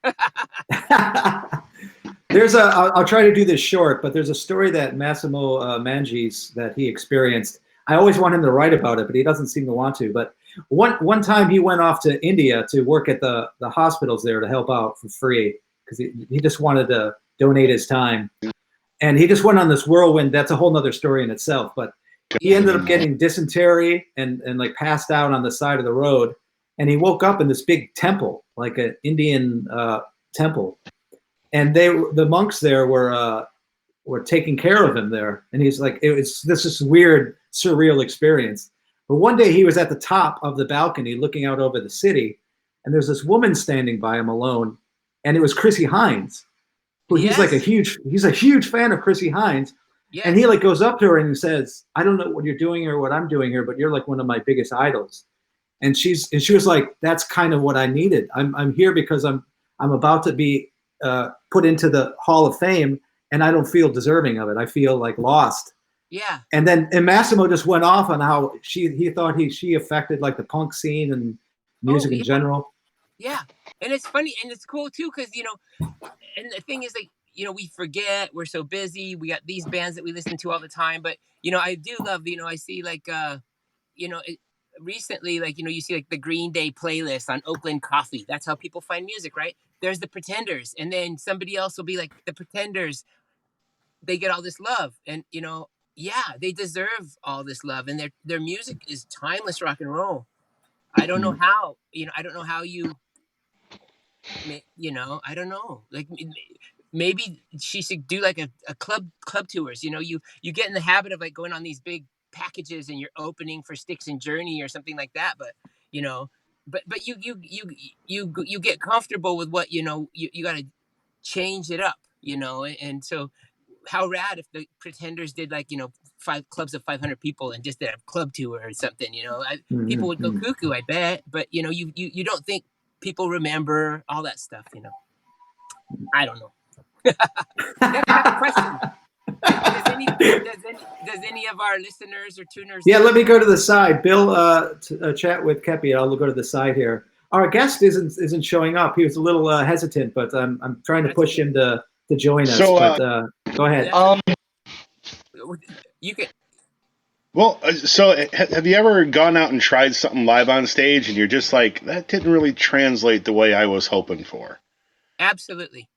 I'll try to do this short, but there's a story that Massimo Mangi's that he experienced. I always want him to write about it, but he doesn't seem to want to. But one time he went off to India to work at the hospitals there to help out for free, because he just wanted to donate his time. And he just went on this whirlwind. That's a whole nother story in itself. But he ended up getting dysentery and like passed out on the side of the road. And he woke up in this big temple, like an Indian temple. And the monks there were taking care of him there. And he's like, this is weird, surreal experience. But one day he was at the top of the balcony looking out over the city, and there's this woman standing by him alone, and it was Chrissie Hynde, who he's a huge fan of Chrissie Hynde. Yes. And he like goes up to her and he says, I don't know what you're doing or what I'm doing here, but you're like one of my biggest idols. And she was like, that's kind of what I needed. I'm here because I'm about to be put into the Hall of Fame, and I don't feel deserving of it. I feel like lost. Yeah. And Massimo just went off on how he thought she affected like the punk scene and music in general. Yeah. And it's funny and it's cool too, because and the thing is, like, we forget, we're so busy, we got these bands that we listen to all the time. But I do love, I see like recently, like, you see like the Green Day playlist on Oakland Coffee. That's how people find music, right? There's the Pretenders, and then somebody else will be like, the Pretenders, they get all this love, and they deserve all this love, and their music is timeless rock and roll. I don't know how, I don't know how you, I don't know, like, maybe she should do like a club tours. You get in the habit of like going on these big packages and you're opening for Styx and Journey or something like that, but but you get comfortable with what you got to change it up, and so how rad if the Pretenders did like 5 clubs of 500 people and just did a club tour or something. People would go cuckoo, I bet. But you don't think people remember all that stuff. I don't know. I have a question. Does any of our listeners or tuners? Yeah, let me go to the side. Bill, chat with Kepi. I'll go to the side here. Our guest isn't showing up. He was a little hesitant, but I'm trying to push him to join us. So, go ahead. You can. Well, so have you ever gone out and tried something live on stage and you're just like, that didn't really translate the way I was hoping for? Absolutely.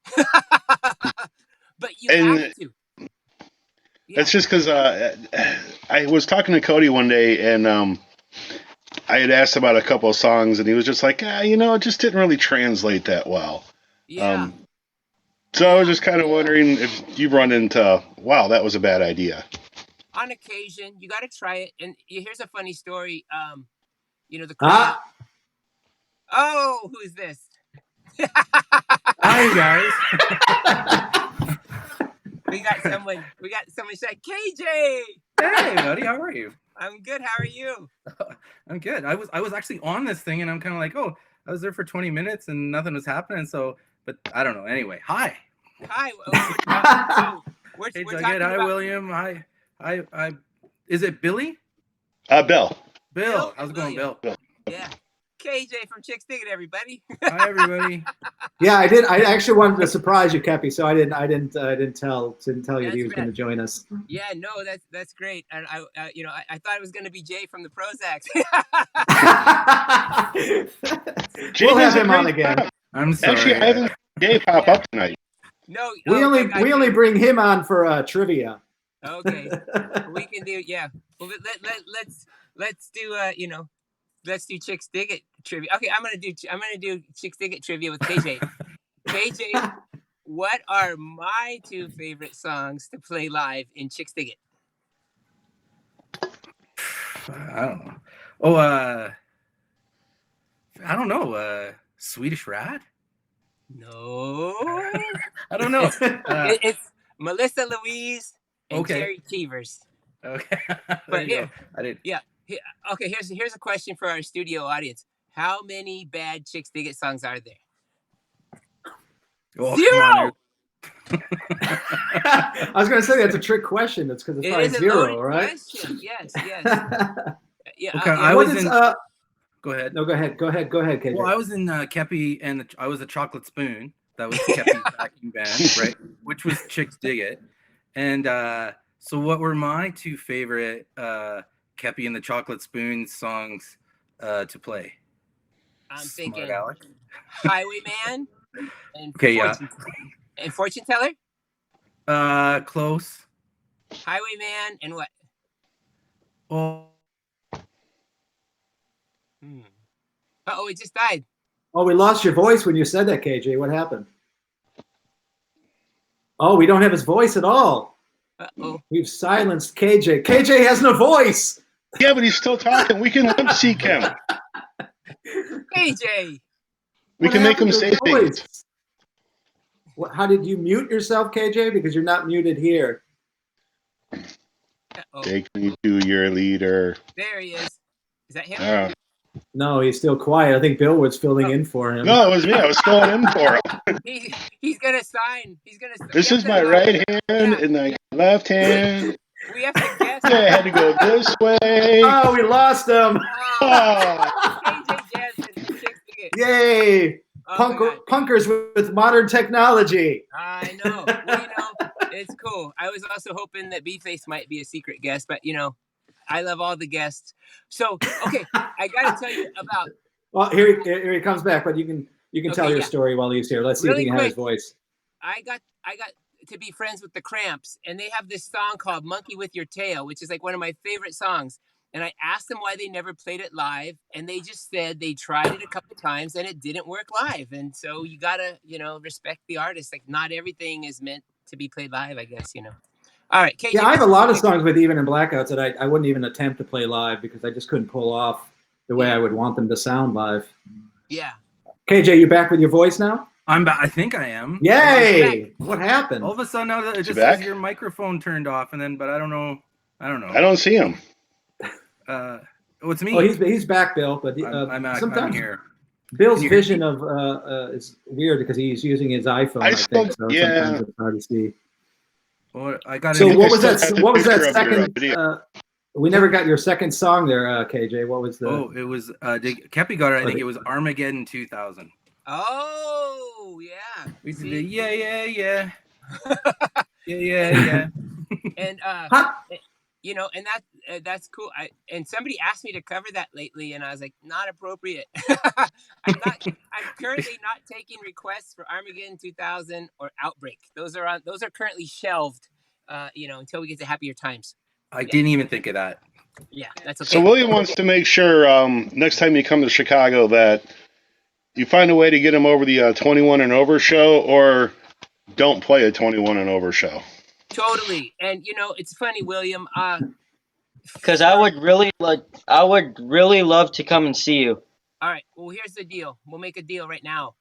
But you And have to. Yeah. it's just because I was talking to Cody one day and I had asked about a couple of songs and he was just like, it just didn't really translate that well. Yeah. So I was just kind of wondering if you've run into, wow, that was a bad idea. On occasion, you got to try it. And here's a funny story. The crowd. Oh, who is this? Hi, guys. We got someone said, KJ. Hey, buddy, how are you? I'm good. How are you? I'm good. I was actually on this thing, and I'm kind of like, oh, I was there for 20 minutes and nothing was happening. So, but I don't know. Anyway, hi. Hi. We're Hey, talking Jughead. Hi, about William. Hi. Is it Billy? Bill. Bill. How's it going, Bill? Yeah. KJ from Chixdiggit, everybody. Hi, everybody. Yeah, I did. I actually wanted to surprise you, Kepi, so I didn't tell you that he was going to join us. Yeah, no, that's great. And I thought it was going to be Jay from the Prozacs. We'll have him on again. I'm sorry. Actually, I haven't Jay pop up tonight. No, we only bring him on for trivia. Okay, we can do Well, let's do Chixdiggit trivia. Okay, I'm gonna do Chixdiggit trivia with KJ. KJ, what are my two favorite songs to play live in Chixdiggit? I don't know. Oh, I don't know. Swedish Rat? No. I don't know. It's Melissa Louise and Jerry Cheevers. Okay. But here, I didn't. Yeah. Okay, here's a question for our studio audience. How many bad Chixdiggit songs are there? Oh, 0! I was going to say that's a trick question. That's because it's probably 0, right? Question. Yes. Yeah. Okay, Go ahead. No, go ahead, KJ. Well, I was in Kepi, and I was a Chocolate Spoon. That was Kepi's backing band, right? Which was Chixdiggit. And so what were my two favorite Kepi and the Chocolate Spoon songs to play? I'm thinking Alec. Highwayman and and Fortune Teller? Close. Highwayman and what? Oh. Uh-oh, it just died. Oh, we lost your voice when you said that, KJ. What happened? Oh, we don't have his voice at all. Uh-oh. We've silenced KJ. KJ has no voice. Yeah, but he's still talking. We can lip sync him. KJ. We can make him say things. How did you mute yourself, KJ? Because you're not muted here. Take me to your leader. There he is. Is that him? No, he's still quiet. I think Bill was filling in for him. No, it was me. I was filling in for him. He's gonna sign. This is my right hand and my left hand. We have to guess. I had to go this way. Oh, we lost him. KJ Jansen. Yay! Punkers with modern technology. I know. Well, it's cool. I was also hoping that B-Face might be a secret guest, but I love all the guests. So, okay, I got to tell you about. Well, here he comes back, but you can tell your story while he's here. Let's see if he can have his voice. I got to be friends with the Cramps, and they have this song called "Monkey with Your Tail," which is like one of my favorite songs. And I asked them why they never played it live, and they just said they tried it a couple of times and it didn't work live. And so you gotta, respect the artist. Like not everything is meant to be played live, I guess. All right, KJ, I have a lot of songs with Even and Blackouts that I wouldn't even attempt to play live because I just couldn't pull off the way I would want them to sound live. Yeah. KJ, you back with your voice now? I'm back. I think I am. Yay! What happened? All of a sudden, now it just says your microphone turned off, but I don't know. I don't see him. It's me. Oh, he's back, Bill. But I'm here. Bill's vision of is weird because he's using his iPhone. I think so. Sometimes it's hard to see. Well, I got. So what was that? What was that second? We never got your second song there, KJ. What was the? Oh, it was Kepi got it. I think it was Armageddon 2000. Oh yeah. We did it. Yeah. Yeah. And and That's cool. And somebody asked me to cover that lately, and I was like, not appropriate. I'm currently not taking requests for Armageddon 2000 or Outbreak. Those are currently shelved. Until we get to Happier Times. I didn't even think of that. Yeah, that's okay. So William wants to make sure next time you come to Chicago that you find a way to get him over the 21 and over show, or don't play a 21 and over show. Totally. And it's funny, William. Because I would really love to come and see you. All right. Well, here's the deal. We'll make a deal right now.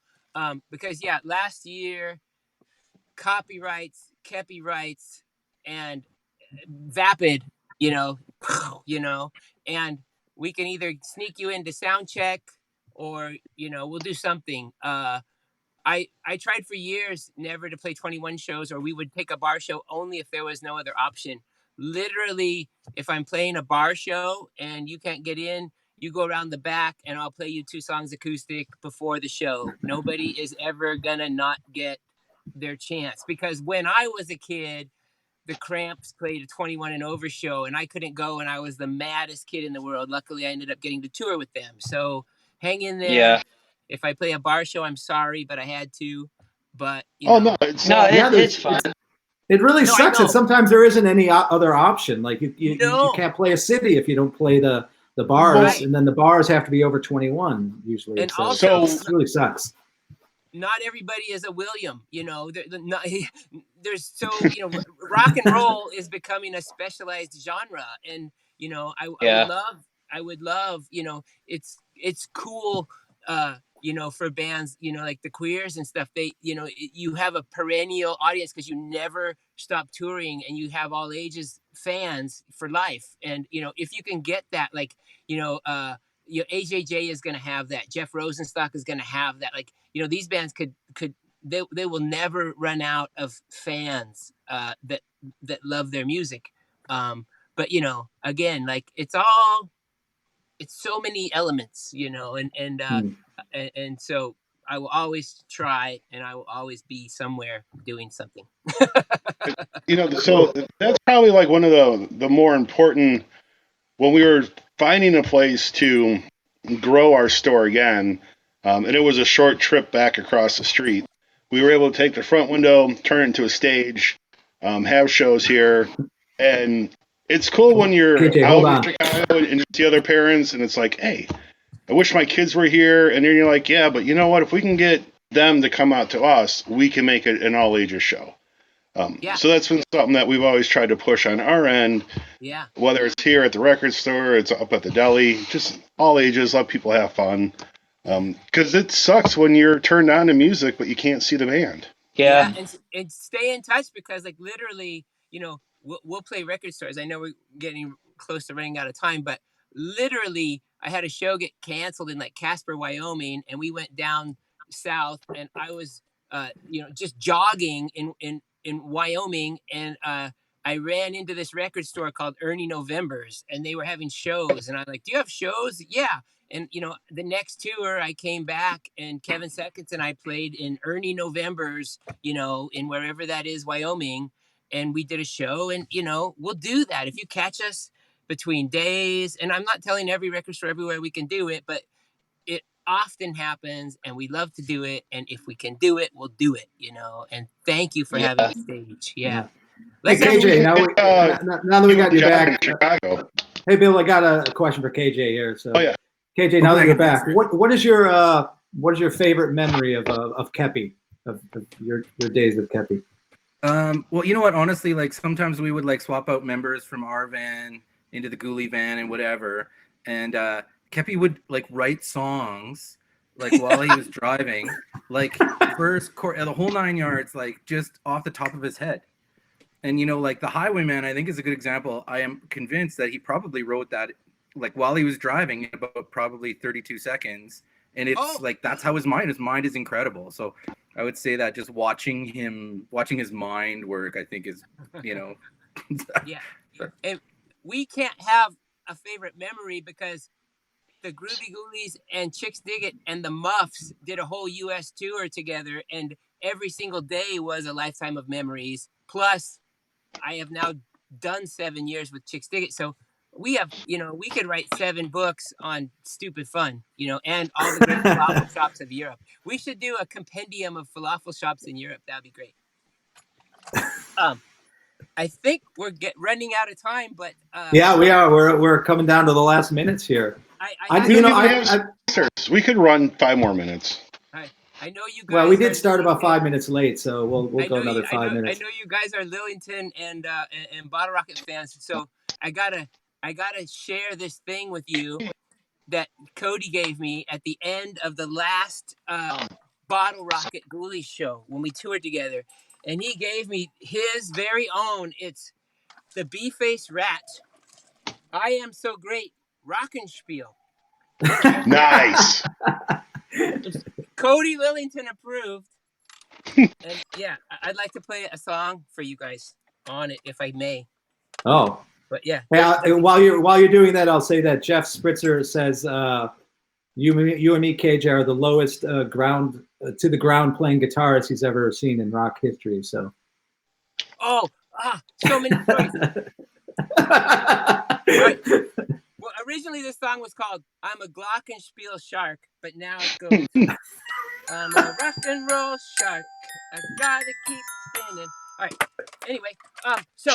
Because last year, copyrights, Kepi rights, and Vapid, and we can either sneak you into sound check or, we'll do something. I tried for years never to play 21 shows, or we would take a bar show only if there was no other option. Literally, if I'm playing a bar show and you can't get in, you go around the back and I'll play you 2 songs acoustic before the show. Nobody is ever gonna not get their chance, because when I was a kid, the Cramps played a 21 and over show and I couldn't go, and I was the maddest kid in the world. Luckily, I ended up getting to tour with them. So hang in there. Yeah. If I play a bar show, I'm sorry, but I had to. But no, it's fine. It really sucks that sometimes there isn't any other option. Like you can't play a city if you don't play the bars, right. And then the bars have to be over 21 usually. And also, it really sucks. Not everybody is a William, there's rock and roll is becoming a specialized genre, and I would love, it's cool, for bands, like the Queers and stuff. They, you have a perennial audience because you never stop touring, and you have all ages fans for life. And if you can get that, like AJJ is going to have that. Jeff Rosenstock is going to have that. Like, these bands they will never run out of fans that love their music. But again, like it's so many elements, and so I will always try, and I will always be somewhere doing something. So that's probably like one of the more important, when we were finding a place to grow our store again, and it was a short trip back across the street. We were able to take the front window, turn it into a stage, have shows here, and it's cool when you're out in Chicago and you see other parents, and it's like, hey, I wish my kids were here, and then you're like, yeah, but you know what? If we can get them to come out to us, we can make it an all-ages show. So that's been something that we've always tried to push on our end. Yeah. Whether it's here at the record store, it's up at the deli, just all ages, let people have fun. Because it sucks when you're turned on to music, but you can't see the band. Yeah. And stay in touch, because like literally, we'll play record stores. I know we're getting close to running out of time, but literally I had a show get canceled in like Casper, Wyoming, and we went down south, and I was, just jogging in Wyoming, and I ran into this record store called Ernie November's, and they were having shows, and I'm like, do you have shows? Yeah. And the next tour I came back, and Kevin Seconds and I played in Ernie November's, in wherever that is, Wyoming, and we did a show, and we'll do that if you catch us between days. And I'm not telling every record store everywhere we can do it, but it often happens, and we love to do it, and if we can do it, we'll do it, and thank you for having the stage. Yeah. Hey, KJ, now that we got you back, hey Bill, I got a question for KJ here. So KJ, now that you're back, what is your favorite memory of Kepi, of your days with Kepi? Well, you know what, honestly, like sometimes we would like swap out members from our van into the Ghoulie van and whatever, and Kepi would like write songs like while he was driving, like first chord, the whole 9 yards, like just off the top of his head. And like the Highwayman, I think, is a good example. I am convinced that he probably wrote that like while he was driving in about probably 32 seconds, and it's like that's how his mind is incredible. So I would say that just watching his mind work, I think is yeah. And we can't have a favorite memory because the Groovy Ghoulies and Chixdiggit and the Muffs did a whole U.S. tour together, and every single day was a lifetime of memories. Plus, I have now done 7 years with Chixdiggit, so we have, we could write 7 books on stupid fun, and all the great falafel shops of Europe. We should do a compendium of falafel shops in Europe. That'd be great. I think we're running out of time, but yeah, we are. We're coming down to the last minutes here. We could run 5 more minutes. I know you guys. Well, we did start about 5 minutes late, so we'll go another 5 minutes. I know you guys are Lillington and Bottle Rocket fans, so I gotta share this thing with you that Cody gave me at the end of the last Bottle Rocket Ghoulie show when we toured together, and he gave me his very own. It's the Bee-Faced Rat. I Am So Great Rockenspiel. Nice. Cody Lillington approved. And yeah, I'd like to play a song for you guys on it, if I may. Oh, but yeah. Hey, while you're doing that, I'll say that Jeff Spritzer says you and me, KJ, are the lowest ground to the ground playing guitarist he's ever seen in rock history. So. So many stories. Right. Well, originally this song was called "I'm a Glockenspiel Shark," but now it goes, "I'm a rock and roll shark. I gotta keep spinning." All right. Anyway, so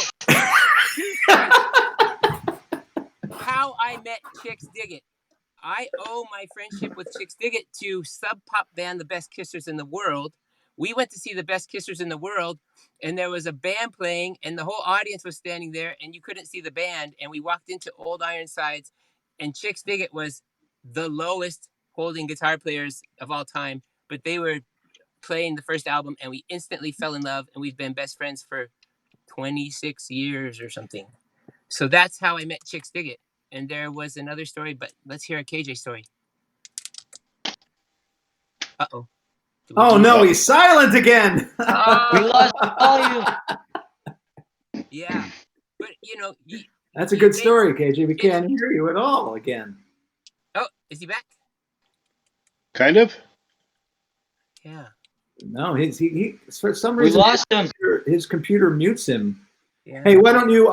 how I met Chixdiggit. I owe my friendship with Chixdiggit to Sub Pop band The Best Kissers in the World. We went to see The Best Kissers in the World, and there was a band playing, and the whole audience was standing there, and you couldn't see the band. And we walked into Old Ironsides, and Chixdiggit was the lowest holding guitar players of all time, but they were playing the first album, and we instantly fell in love, and we've been best friends for 26 years or something. So that's how I met Chixdiggit. And there was another story, but let's hear a KJ story. Uh-oh. Oh, no, he's silent again. We lost all you. Yeah. But, that's a good story, KJ. We can't hear you at all again. Oh, is he back? Kind of. Yeah. No, he for some reason, we lost him. His computer mutes him. Yeah. Hey, why don't you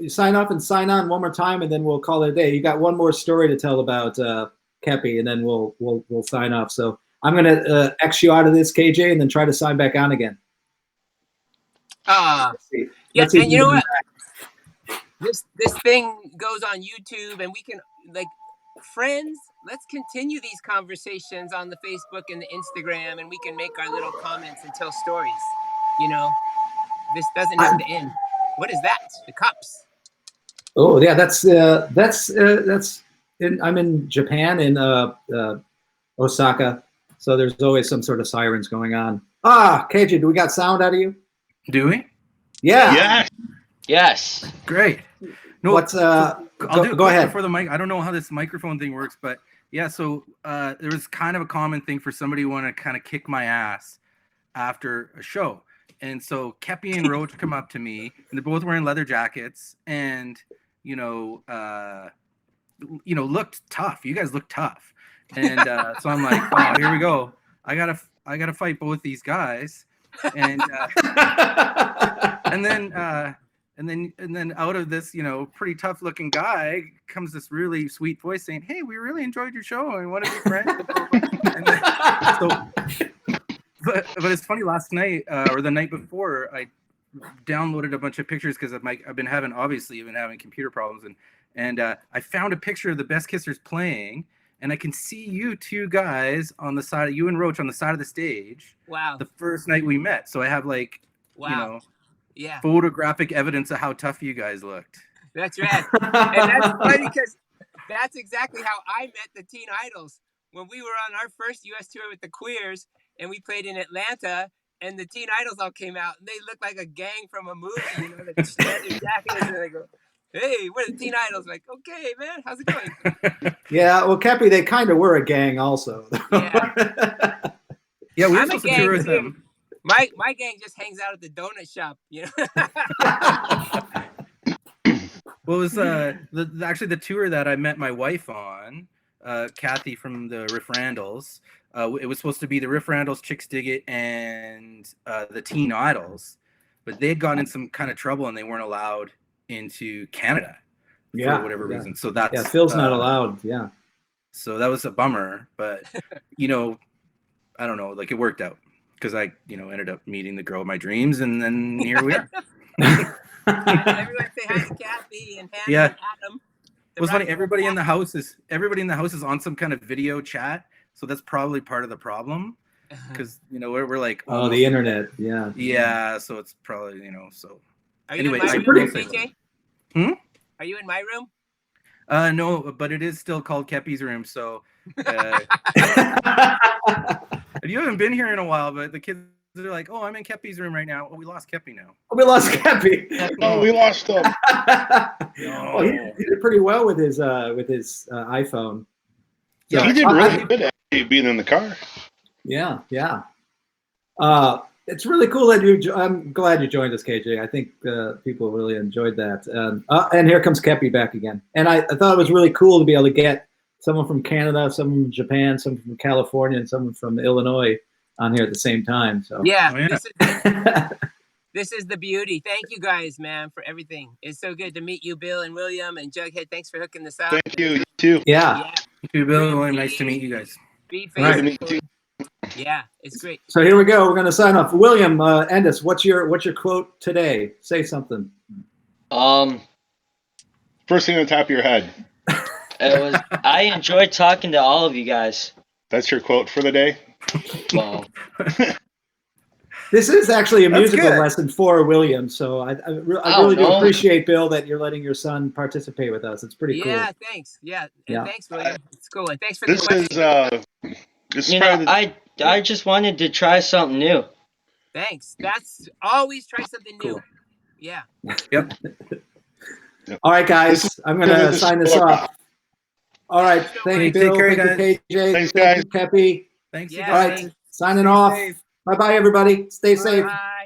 sign off and sign on one more time, and then we'll call it a day. You got one more story to tell about Kepi, and then we'll sign off. So I'm gonna X you out of this, KJ, and then try to sign back on again. Let's see. And you know what? This thing goes on YouTube, and we can, like, friends, let's continue these conversations on the Facebook and the Instagram, and we can make our little comments and tell stories. This doesn't have to end. What is that? The cops. Oh yeah, that's I'm in Japan, in Osaka, so there's always some sort of sirens going on. KJ, do we got sound out of you? Do we? Yeah. Yes. Great. No, what's go ahead for the mic. I don't know how this microphone thing works, but yeah. So there was kind of a common thing for somebody who wanted to kind of kick my ass after a show. And so Kepi and Roach come up to me, and they're both wearing leather jackets, and looked tough. You guys look tough, and so I'm like, oh, here we go. I gotta fight both these guys, and then out of this, pretty tough looking guy comes this really sweet voice saying, "Hey, we really enjoyed your show, and want to be friends." And then, But it's funny, last night or the night before, I downloaded a bunch of pictures because I've been having computer problems, and I found a picture of the Best Kissers playing, and I can see you two guys on the side, you and Roach on the side of the stage. Wow. The first night we met. So I have photographic evidence of how tough you guys looked. That's right. And that's funny because that's exactly how I met the Teen Idols. When we were on our first U.S. tour with the Queers, and we played in Atlanta, and the Teen Idols all came out, and they looked like a gang from a movie, the leather jackets, and they go, "Hey, we're the Teen Idols." Like, okay, man, how's it going? Yeah, well, Kepi, they kind of were a gang also. Yeah, we were supposed to tour with them. My gang just hangs out at the donut shop, Well, it was actually the tour that I met my wife on, Kathy from the Riff Randalls. It was supposed to be the Riff Randalls, Chixdiggit, and the Teen Idols, but they had gotten in some kind of trouble and they weren't allowed into Canada. Yeah, whatever yeah. reason. So that's Phil's not allowed. Yeah. So that was a bummer, but you know, I don't know, like it worked out because I, you know, ended up meeting the girl of my dreams, and then here we are. Everyone say hi to Kathy and Hannah Yeah. and Adam. It was funny. Everybody in the house is on some kind of video chat, so that's probably part of the problem. Because you know we're like the internet, yeah. Yeah, so it's probably, you know, so. Are you Anyway, in my I room, will DJ? Hmm? Are you in my room? No, but it is still called Kepi's room. So you haven't been here in a while, but the kids are like, "Oh, I'm in Kepi's room right now." Oh, we lost Kepi now. We lost Kepi. Oh, we lost him. No. Well, he did pretty well with his iPhone. Yeah, he did really good at being in the car. Yeah, yeah. It's really cool that I'm glad you joined us, KJ. I think people really enjoyed that. And here comes Kepi back again. And I thought it was really cool to be able to get someone from Canada, someone from Japan, someone from California, and someone from Illinois on here at the same time. So This is the beauty. Thank you guys, man, for everything. It's so good to meet you, Bill and William and Jughead. Thanks for hooking this up. Thank you. You too. Yeah. You too, Bill and William. Nice to meet you guys. Right. Yeah, it's great. So here we go. We're going to sign off. William, end us. What's your quote today? Say something. First thing on top of your head. I enjoyed talking to all of you guys. That's your quote for the day? Wow. This is actually a musical lesson for William, so I really do appreciate, Bill, that you're letting your son participate with us. It's pretty cool. Yeah, thanks. Yeah. Thanks, William. It's cool. And thanks for this the question. I just wanted to try something new. Thanks. That's always try something new. Yeah. Yep. All right, guys. I'm going to sign this off. All right. Thank you, Bill. Thank you, KJ. Thanks, guys. Thank you, Kepi. Thanks. All right. Signing off. Bye-bye, everybody. Stay safe. Bye.